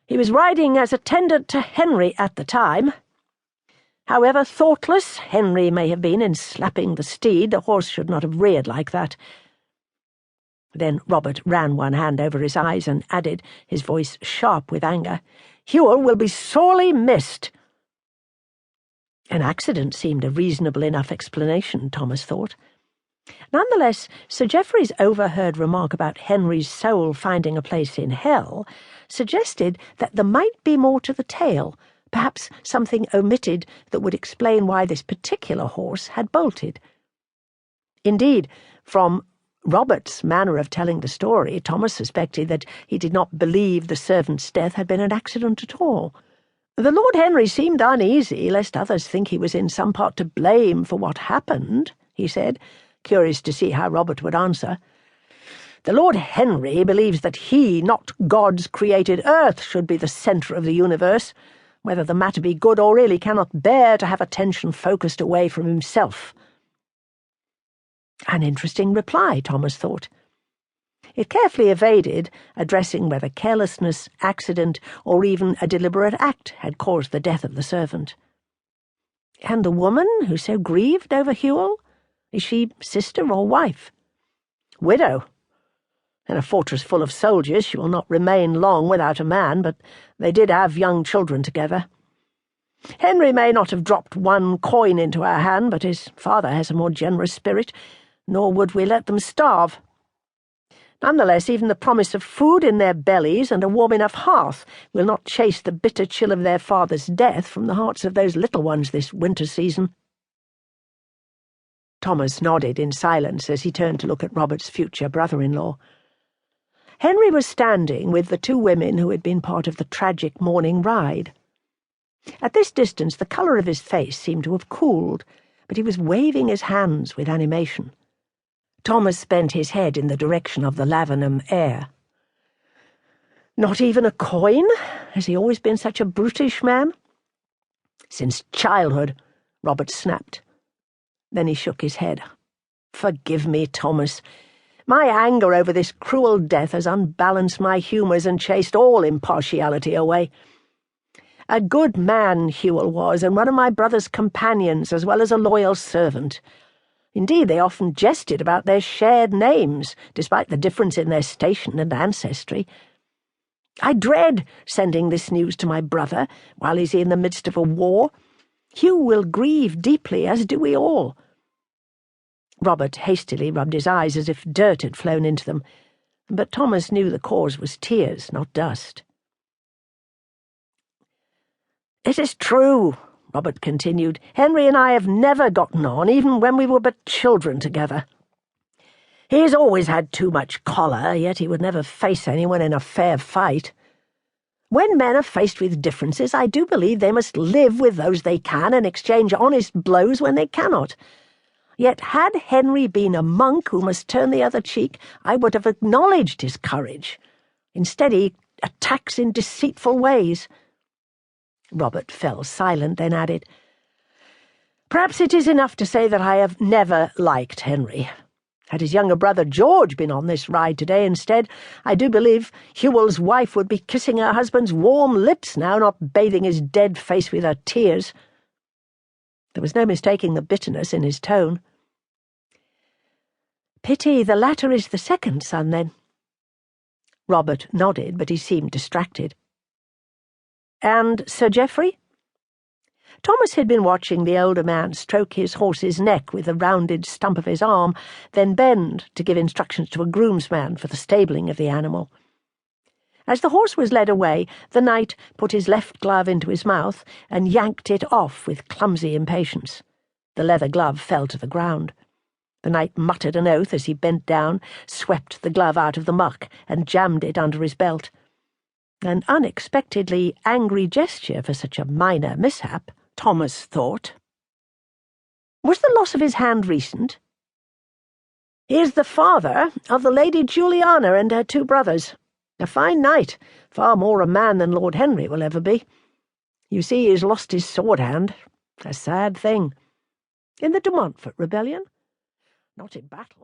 He was riding as attendant to Henry at the time. However thoughtless Henry may have been in slapping the steed, the horse should not have reared like that." Then Robert ran one hand over his eyes and added, his voice sharp with anger, "Hewel will be sorely missed." An accident seemed a reasonable enough explanation, Thomas thought. Nonetheless, Sir Geoffrey's overheard remark about Henry's soul finding a place in hell suggested that there might be more to the tale, perhaps something omitted that would explain why this particular horse had bolted. Indeed, from Robert's manner of telling the story, Thomas suspected that he did not believe the servant's death had been an accident at all. The Lord Henry seemed uneasy lest others think he was in some part to blame for what happened, he said, curious to see how Robert would answer. "The Lord Henry believes that he, not God's created earth, should be the centre of the universe. Whether the matter be good or ill, he cannot bear to have attention focused away from himself." An interesting reply, Thomas thought. It carefully evaded addressing whether carelessness, accident, or even a deliberate act had caused the death of the servant. And the woman who so grieved over Hewel? Is she sister or wife? "Widow. In a fortress full of soldiers she will not remain long without a man, but they did have young children together. Henry may not have dropped one coin into her hand, but his father has a more generous spirit, nor would we let them starve. Nonetheless, even the promise of food in their bellies and a warm enough hearth will not chase the bitter chill of their father's death from the hearts of those little ones this winter season." Thomas nodded in silence as he turned to look at Robert's future brother-in-law. Henry was standing with the two women who had been part of the tragic morning ride. At this distance the colour of his face seemed to have cooled, but he was waving his hands with animation. Thomas bent his head in the direction of the Lavenham air. "Not even a coin? Has he always been such a brutish man?" "Since childhood," Robert snapped. Then he shook his head. "Forgive me, Thomas. My anger over this cruel death has unbalanced my humours and chased all impartiality away. A good man Hewel was, and one of my brother's companions, as well as a loyal servant. Indeed, they often jested about their shared names, despite the difference in their station and ancestry. I dread sending this news to my brother while he's in the midst of a war. Hugh will grieve deeply, as do we all." Robert hastily rubbed his eyes as if dirt had flown into them, but Thomas knew the cause was tears, not dust. "It is true," Robert continued. "Henry and I have never gotten on, even when we were but children together. He has always had too much choler, yet he would never face anyone in a fair fight. When men are faced with differences, I do believe they must live with those they can and exchange honest blows when they cannot. Yet had Henry been a monk who must turn the other cheek, I would have acknowledged his courage. Instead, he attacks in deceitful ways." Robert fell silent, then added, "Perhaps it is enough to say that I have never liked Henry. Had his younger brother George been on this ride today instead, I do believe Hewel's wife would be kissing her husband's warm lips now, not bathing his dead face with her tears." There was no mistaking the bitterness in his tone. "Pity the latter is the second son, then." Robert nodded, but he seemed distracted. "And Sir Geoffrey?" Thomas had been watching the older man stroke his horse's neck with the rounded stump of his arm, then bend to give instructions to a groomsman for the stabling of the animal. As the horse was led away, the knight put his left glove into his mouth and yanked it off with clumsy impatience. The leather glove fell to the ground. The knight muttered an oath as he bent down, swept the glove out of the muck, and jammed it under his belt. An unexpectedly angry gesture for such a minor mishap, Thomas thought. Was the loss of his hand recent? "He is the father of the Lady Juliana and her two brothers. A fine knight, far more a man than Lord Henry will ever be. You see he has lost his sword hand. A sad thing. In the de Montfort rebellion? Not in battle."